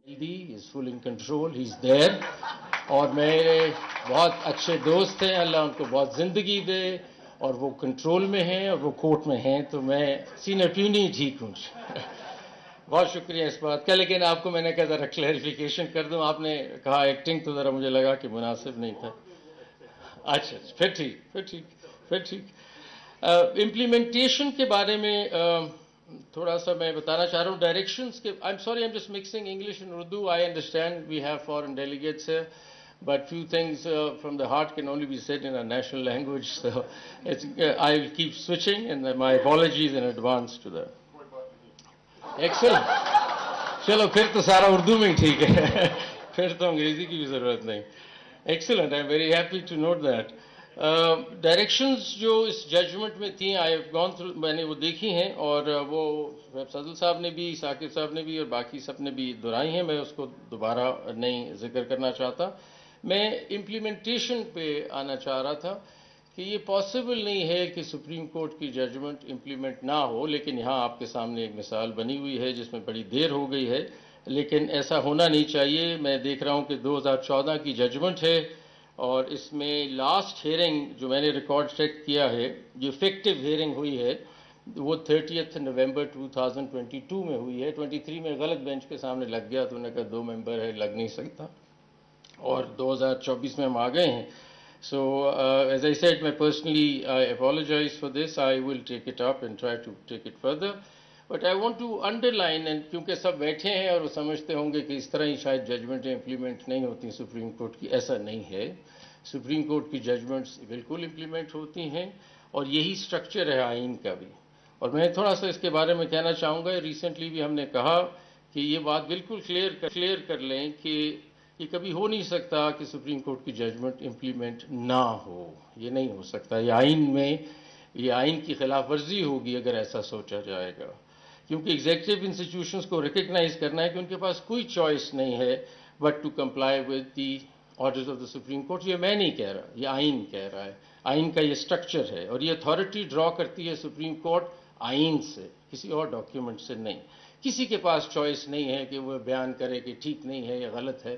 He is full in control, he's there. اور میرے بہت اچھے دوست ہیں, اللہ ان کو بہت زندگی دے, اور وہ کنٹرول میں ہیں اور وہ کورٹ میں ہیں, تو میں سینئر اٹارنی ٹھیک ہوں. بہت شکریہ اس بات کا. لیکن آپ کو میں نے کہا ذرا کلیریفیکیشن کر دوں, آپ نے کہا ایکٹنگ, تو ذرا مجھے لگا کہ مناسب نہیں تھا. اچھا پھر ٹھیک. امپلیمنٹیشن کے بارے میں تھوڑا سا میں بتانا چاہ رہا ہوں. ڈائریکشنز کے, I am sorry, I am just mixing English and Urdu. I understand we have foreign delegates here, but few things from the heart can only be said in our national language. So I will keep switching, and my apologies in advance to that. Excellent. چلو پھر تو سارا اردو میں ہی ٹھیک ہے, پھر تو انگریزی کی بھی ضرورت نہیں. Excellent, I am very happy to note that. Directions جو اس ججمنٹ میں تھیں, آئی ہیو گون تھرو, میں نے وہ دیکھی ہیں, اور وہ فضل صاحب نے بھی, ثاقب صاحب نے بھی, اور باقی سب نے بھی دہرائی ہیں. میں اس کو دوبارہ نہیں ذکر کرنا چاہتا. میں امپلیمنٹیشن پہ آنا چاہ رہا تھا کہ یہ پاسبل نہیں ہے کہ سپریم کورٹ کی ججمنٹ امپلیمنٹ نہ ہو. لیکن یہاں آپ کے سامنے ایک مثال بنی ہوئی ہے جس میں بڑی دیر ہو گئی ہے, لیکن ایسا ہونا نہیں چاہیے. میں دیکھ رہا ہوں کہ 2014 کی ججمنٹ ہے, اور اس میں لاسٹ ہیئرنگ جو میں نے ریکارڈ چیک کیا ہے, جو افیکٹو ہیئرنگ ہوئی ہے, وہ 30 نومبر 2022 میں ہوئی ہے. 23 میں غلط بینچ کے سامنے لگ گیا, تو انہوں نے کہا 2 ممبر ہے, لگ نہیں سکتا, اور 2024 میں ہم آ گئے ہیں. So as I said, personally I apologize for this. I will take it up and try to take it further. But I want to underline, and کیونکہ سب بیٹھے ہیں اور وہ سمجھتے ہوں گے کہ اس طرح ہی شاید ججمنٹیں امپلیمنٹ نہیں ہوتی سپریم کورٹ کی, ایسا نہیں ہے. سپریم کورٹ کی ججمنٹس بالکل امپلیمنٹ ہوتی ہیں, اور یہی سٹرکچر ہے آئین کا بھی. اور میں تھوڑا سا اس کے بارے میں کہنا چاہوں گا. ریسنٹلی بھی ہم نے کہا کہ یہ بات بالکل کلیئر کر لیں کہ یہ کبھی ہو نہیں سکتا کہ سپریم کورٹ کی ججمنٹ امپلیمنٹ نہ ہو. یہ نہیں ہو سکتا. یہ آئین کی خلاف ورزی ہوگی اگر ایسا سوچا جائے گا, کیونکہ ایگزیکٹو انسٹیٹیوشنز کو ریکگنائز کرنا ہے کہ ان کے پاس کوئی چوائس نہیں ہے but to comply with the orders of the Supreme Court. یہ میں نہیں کہہ رہا, یہ آئین کہہ رہا ہے. آئین کا یہ سٹرکچر ہے, اور یہ اتھارٹی ڈرا کرتی ہے سپریم کورٹ آئین سے, کسی اور ڈاکیومنٹ سے نہیں. کسی کے پاس چوائس نہیں ہے کہ وہ بیان کرے کہ ٹھیک نہیں ہے یا غلط ہے.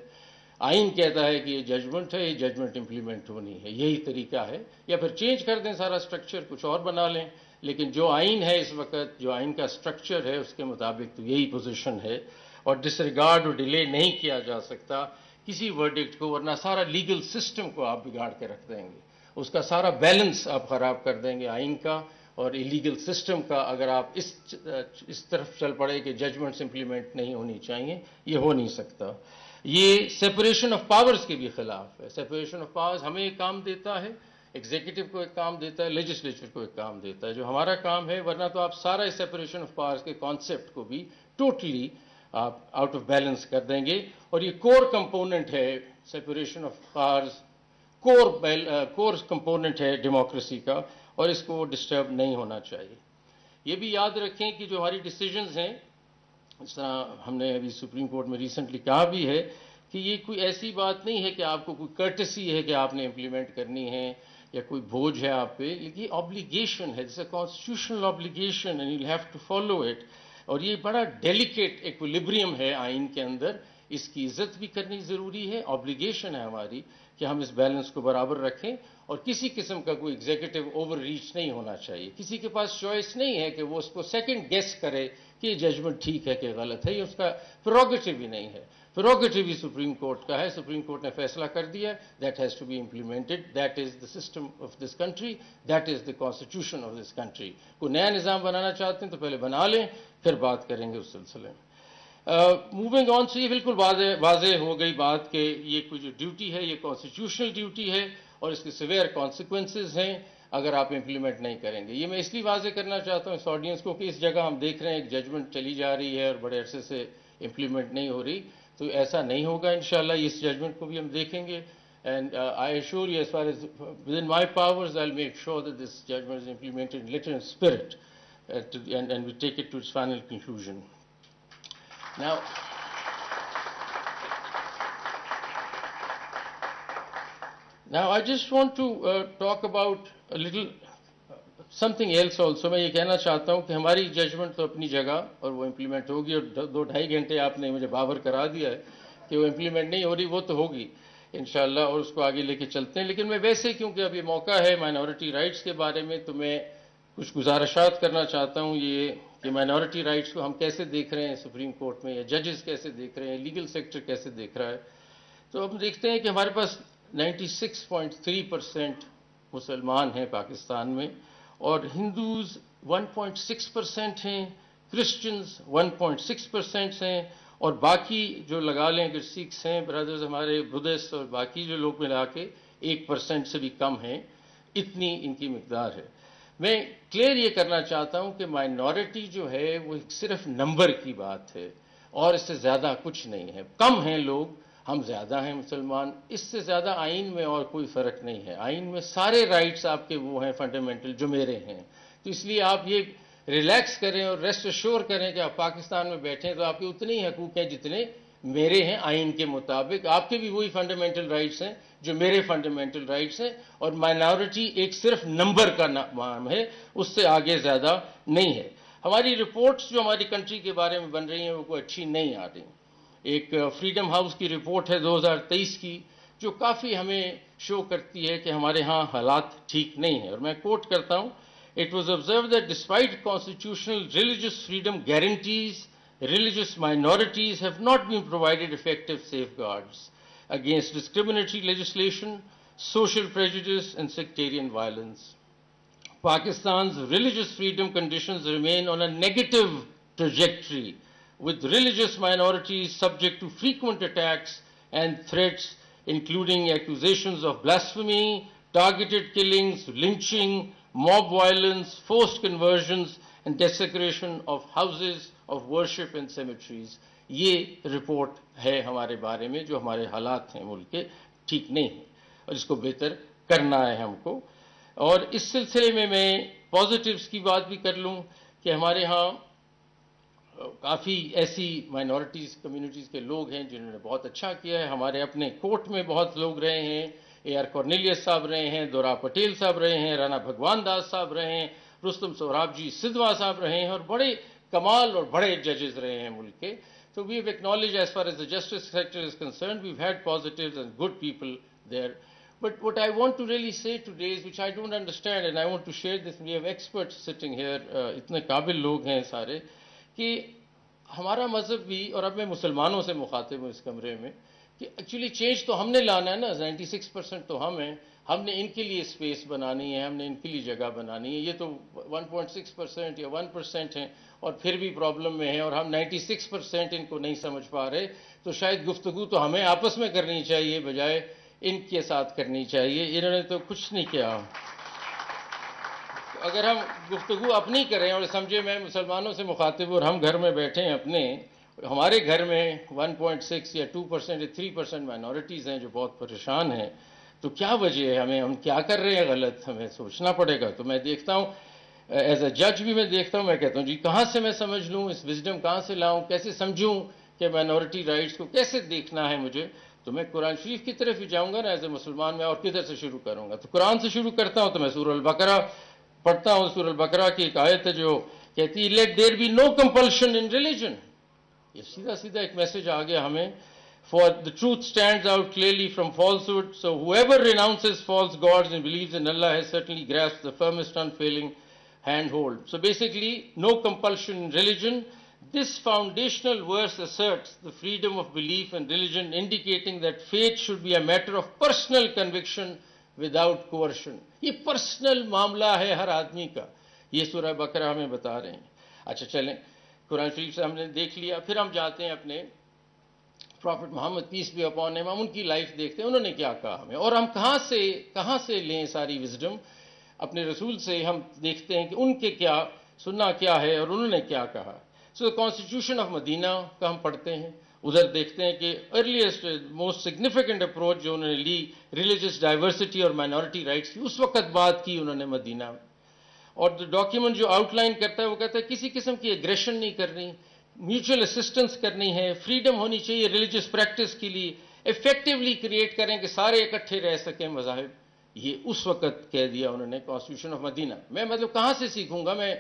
آئین کہتا ہے کہ یہ ججمنٹ ہے, یہ ججمنٹ امپلیمنٹ ہونی ہے, یہی طریقہ ہے. یا پھر چینج کر دیں سارا سٹرکچر, کچھ اور بنا لیں, لیکن جو آئین ہے اس وقت, جو آئین کا سٹرکچر ہے, اس کے مطابق تو یہی پوزیشن ہے. اور ڈس ریگارڈ اور ڈیلے نہیں کیا جا سکتا کسی ورڈکٹ کو, ورنہ سارا لیگل سسٹم کو آپ بگاڑ کے رکھ دیں گے, اس کا سارا بیلنس آپ خراب کر دیں گے آئین کا اور لیگل سسٹم کا, اگر آپ اس طرف چل پڑے کہ ججمنٹس امپلیمنٹ نہیں ہونی چاہیے. یہ ہو نہیں سکتا. یہ سپریشن آف پاورز کے بھی خلاف ہے. سپریشن آف پاورز ہمیں ایک کام دیتا ہے, ایگزیکٹو کو ایک کام دیتا ہے, لیجسلیچر کو ایک کام دیتا ہے, جو ہمارا کام ہے. ورنہ تو آپ سارا اس سپریشن آف پاورز کے کانسیپٹ کو بھی ٹوٹلی آپ آؤٹ آف بیلنس کر دیں گے. اور یہ کور کمپوننٹ ہے separation of powers, core component ہے ڈیموکریسی کا, اور اس کو ڈسٹرب نہیں ہونا چاہیے. یہ بھی یاد رکھیں کہ جو ہماری ڈیسیجنز ہیں, اس طرح ہم نے ابھی سپریم کورٹ میں ریسنٹلی کہا بھی ہے کہ یہ کوئی ایسی بات نہیں ہے کہ آپ کو کوئی کرٹسی ہے کہ آپ نے امپلیمنٹ کرنی ہے یا کوئی بوجھ ہے آپ پہ. یہ آبلیگیشن ہے, جیسے constitutional obligation, and you have to follow it. اور یہ بڑا ڈیلیکیٹ ایکولیبریم ہے آئین کے اندر, اس کی عزت بھی کرنی ضروری ہے. آبلیگیشن ہے ہماری کہ ہم اس بیلنس کو برابر رکھیں, اور کسی قسم کا کوئی ایگزیکٹو اوور ریچ نہیں ہونا چاہیے. کسی کے پاس چوائس نہیں ہے کہ وہ اس کو سیکنڈ گیس کرے کہ یہ ججمنٹ ٹھیک ہے کہ غلط ہے. یہ اس کا پریروگیٹو ہی نہیں ہے. پریروگیٹو ہی سپریم کورٹ کا ہے. سپریم کورٹ نے فیصلہ کر دیا, that has to be implemented. That is the system of this country, that is the constitution of this country. کوئی نیا نظام بنانا چاہتے ہیں تو پہلے بنا لیں, پھر بات کریں گے اس سلسلے میں. موونگ آن سے یہ بالکل واضح ہو گئی بات کہ یہ کوئی جو ڈیوٹی ہے یہ کانسٹیٹیوشنل ڈیوٹی ہے, اور اس کے سیویئر کانسیکوینسز ہیں اگر آپ امپلیمنٹ نہیں کریں گے. یہ میں اس لیے واضح کرنا چاہتا ہوں اس آڈینس کو کہ اس جگہ ہم دیکھ رہے ہیں ایک ججمنٹ چلی جا رہی ہے اور بڑے عرصے سے امپلیمنٹ نہیں ہو رہی, تو ایسا نہیں ہوگا انشاءاللہ. اس ججمنٹ کو بھی ہم دیکھیں گے, and I assure you, as far as within my powers, I will make sure that this judgment is implemented in letter and spirit, and we take it to its final conclusion. Now I just want to talk about a little something else also. میں یہ کہنا چاہتا ہوں کہ ہماری judgment تو اپنی جگہ اور وہ امپلیمنٹ ہوگی، اور 2-2.5 گھنٹے آپ نے مجھے بابر کرا دیا ہے کہ وہ امپلیمنٹ نہیں ہو رہی، وہ تو ہوگی انشاءاللہ، اور اس کو آگے لے کے چلتے ہیں. لیکن میں ویسے کیونکہ اب یہ موقع ہے مائنورٹی رائٹس کے بارے میں، تو میں کچھ گزارشات کرنا چاہتا ہوں یہ کہ مائنورٹی رائٹس کو ہم کیسے دیکھ رہے ہیں سپریم کورٹ میں، یا ججز کیسے دیکھ رہے ہیں، لیگل سیکٹر کیسے دیکھ رہا ہے. تو ہم دیکھتے ہیں کہ ہمارے پاس 96.3% مسلمان ہیں پاکستان میں، اور ہندوز 1.6% ہیں، کرسچنز 1.6% ہیں، اور باقی جو لگا لیں کہ سکھس ہیں برادرز ہمارے، بدھسٹ اور باقی جو لوگ ملا کے 1% سے بھی کم ہیں. اتنی ان کی مقدار ہے. میں کلیئر یہ کرنا چاہتا ہوں کہ مائنورٹی جو ہے وہ صرف نمبر کی بات ہے، اور اس سے زیادہ کچھ نہیں ہے. کم ہیں لوگ، ہم زیادہ ہیں مسلمان، اس سے زیادہ آئین میں اور کوئی فرق نہیں ہے. آئین میں سارے رائٹس آپ کے وہ ہیں فنڈامنٹل جو میرے ہیں. تو اس لیے آپ یہ ریلیکس کریں اور ریسٹ ایشور کریں کہ آپ پاکستان میں بیٹھیں تو آپ کے اتنے ہی حقوق ہیں جتنے میرے ہیں آئین کے مطابق. آپ کے بھی وہی فنڈامنٹل رائٹس ہیں جو میرے فنڈامنٹل رائٹس ہیں، اور مائنورٹی ایک صرف نمبر کا نام ہے، اس سے آگے زیادہ نہیں ہے. ہماری رپورٹس جو ہماری کنٹری کے بارے میں بن رہی ہیں وہ کوئی اچھی نہیں آ رہی. ایک فریڈم ہاؤس کی رپورٹ ہے 2023 کی جو کافی ہمیں شو کرتی ہے کہ ہمارے ہاں حالات ٹھیک نہیں ہیں، اور میں کوٹ کرتا ہوں: It was observed that despite constitutional religious freedom guarantees, religious minorities have not been provided effective safeguards against discriminatory legislation, social prejudice, and sectarian violence. Pakistan's religious freedom conditions remain on a negative trajectory, with religious minorities subject to frequent attacks and threats, including accusations of blasphemy, targeted killings, lynching, mob violence, forced conversions, and desecration of houses of worship and cemeteries. یہ report ہے ہمارے بارے میں جو ہمارے حالات ہیں ملک کے ٹھیک نہیں ہیں، اور اس کو بہتر کرنا ہے ہم کو. اور اس سلسلے میں پازیٹیوز کی بات بھی کر لوں کہ ہمارے ہاں کافی ایسی مائنورٹیز کمیونٹیز کے لوگ ہیں جنہوں نے بہت اچھا کیا ہے. ہمارے اپنے کورٹ میں بہت لوگ رہے ہیں، اے آر کارنیلیس صاحب رہے ہیں، دورا پٹیل صاحب رہے ہیں، رانا بھگوان داس صاحب رہے ہیں، رستم سوراب جی سدھوا صاحب رہے ہیں، اور بڑے کمال اور بڑے ججز رہے ہیں ملک کے. So we have acknowledged, as far as the justice sector is concerned, we've had positives and good people there. But what I want to really say today is, which I don't understand, and I want to share this, we have experts sitting here, اتنے قابل لوگ ہیں سارے، کہ ہمارا مذہب بھی، اور اب میں مسلمانوں سے مخاطب ہوں اس کمرے میں، کہ ایکچولی چینج تو ہم نے لانا ہے نا. 96% تو ہم ہیں، ہم نے ان کے لیے اسپیس بنانی ہے، ہم نے ان کے لیے جگہ بنانی ہے. یہ تو 1.6% یا 1% ہیں اور پھر بھی پرابلم میں ہیں، اور ہم 96% ان کو نہیں سمجھ پا رہے. تو شاید گفتگو تو ہمیں آپس میں کرنی چاہیے بجائے ان کے ساتھ کرنی چاہیے. انہوں نے تو کچھ نہیں کیا. اگر ہم گفتگو اپنی کریں اور سمجھے میں مسلمانوں سے مخاطب اور ہم گھر میں بیٹھے ہیں اپنے، ہمارے گھر میں 1.6 یا 2% یا 3% مائنورٹیز ہیں جو بہت پریشان ہیں، تو کیا وجہ ہے؟ ہم کیا کر رہے ہیں غلط؟ ہمیں سوچنا پڑے گا. تو میں دیکھتا ہوں ایز اے جج بھی میں دیکھتا ہوں، میں کہتا ہوں جی کہاں سے میں سمجھ لوں، اس وزڈم کہاں سے لاؤں، کیسے سمجھوں کہ مائنورٹی رائٹس کو کیسے دیکھنا ہے مجھے. تو میں قرآن شریف کی طرف ہی جاؤں گا نا ایز اے مسلمان. میں اور کدھر سے شروع کروں گا؟ تو قرآن سے شروع کرتا ہوں. تو میں سورہ البقرہ پڑھتا ہوں. سورہ البقرہ کی ایک آیت ہے جو کہتی ہے let there be no compulsion in religion. یہ سیدھا سیدھا ایک میسج آ گیا ہمیں. For the truth stands out clearly from falsehood, so whoever renounces false gods and believes in Allah has certainly grasped the firmest unfailing handhold. So basically, no compulsion in religion. This foundational verse asserts the freedom of belief and religion, indicating that faith should be a matter of personal conviction without coercion. یہ personal معاملہ ہے ہر آدمی کا. یہ سورہ بقرہ ہمیں بتا رہے ہیں. اچھا چلیں، قرآن شریف سے ہم نے دیکھ لیا، پھر ہم جاتے ہیں اپنے prophet Muhammad peace be upon ہم ان کی لائف دیکھتے ہیں، انہوں نے کیا کہا ہمیں، اور ہم کہاں سے لیں ساری وزڈم. اپنے رسول سے ہم دیکھتے ہیں کہ ان کے کیا سننا کیا ہے اور انہوں نے کیا کہا. سو کانسٹیٹیوشن آف مدینہ کا ہم پڑھتے ہیں، ادھر دیکھتے ہیں کہ ارلیسٹ موسٹ سگنیفیکنٹ اپروچ جو انہوں نے لی ریلیجس ڈائیورسٹی اور مائنورٹی رائٹس کی، اس وقت بات کی انہوں نے مدینہ میں. اور ڈاکیومنٹ جو آؤٹ لائن کرتا ہے وہ کہتا ہے کسی قسم کی ایگریشن نہیں کرنی، میوچل اسسٹنس کرنی ہے، فریڈم ہونی چاہیے ریلیجس پریکٹس کے لیے، افیکٹولی کریٹ کریں کہ سارے اکٹھے رہ سکیں مذاہب. یہ اس وقت کہہ دیا انہوں نے کانسٹیٹیوشن آف مدینہ. میں مطلب کہاں سے سیکھوں گا؟ میں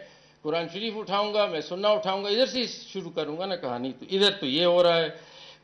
قرآن شریف اٹھاؤں گا، میں سننا اٹھاؤں گا، ادھر سے شروع کروں گا نا کہانی. تو ادھر تو یہ ہو رہا ہے.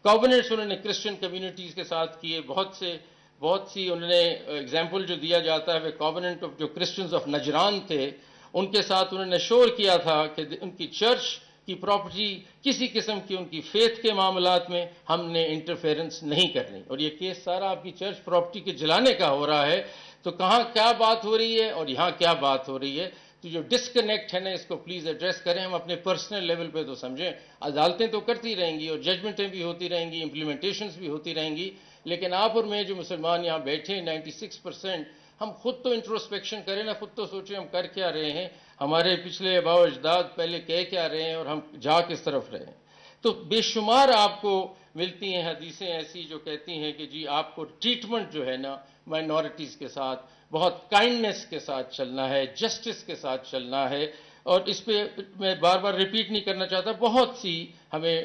کووننٹس انہوں نے کرسچن کمیونٹیز کے ساتھ کیے، بہت سی انہوں نے ایگزامپل جو دیا جاتا ہے وہ کووننٹ آف جو کرسچنز آف نجران تھے ان کے ساتھ انہوں نے شور کیا تھا کہ ان کی چرچ کی پراپرٹی کسی قسم کی ان کی فیتھ کے معاملات میں ہم نے انٹرفیرنس نہیں کرنی. اور یہ کیس سارا آپ کی چرچ پراپرٹی کے جلانے کا ہو رہا ہے. تو کہاں کیا بات ہو رہی ہے اور یہاں کیا بات ہو رہی ہے؟ تو جو ڈسکنیکٹ ہے نا اس کو پلیز ایڈریس کریں. ہم اپنے پرسنل لیول پہ تو سمجھیں، عدالتیں تو کرتی رہیں گی اور ججمنٹیں بھی ہوتی رہیں گی، امپلیمنٹیشنز بھی ہوتی رہیں گی، لیکن آپ اور میں جو مسلمان یہاں بیٹھے ہیں 96%، ہم خود تو انٹروسپیکشن کریں نا، خود تو سوچیں ہم کر کیا رہے ہیں، ہمارے پچھلے آباء و اجداد پہلے کہہ کیا رہے ہیں اور ہم جا کس طرف رہے ہیں. تو بے شمار آپ کو ملتی ہیں حدیثیں ایسی جو کہتی ہیں کہ جی آپ کو ٹریٹمنٹ جو ہے نا مائنورٹیز کے ساتھ بہت کائنڈنیس کے ساتھ چلنا ہے، جسٹس کے ساتھ چلنا ہے. اور اس پہ میں بار بار ریپیٹ نہیں کرنا چاہتا، بہت سی ہمیں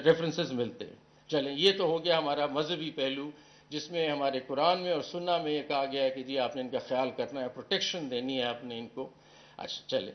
ریفرنسز ملتے ہیں. چلیں یہ تو ہو گیا ہمارا مذہبی پہلو جس میں ہمارے قرآن میں اور سنہ میں یہ کہا گیا ہے کہ جی آپ نے ان کا خیال کرنا ہے، پروٹیکشن دینی ہے آپ نے ان کو. اچھا چلیں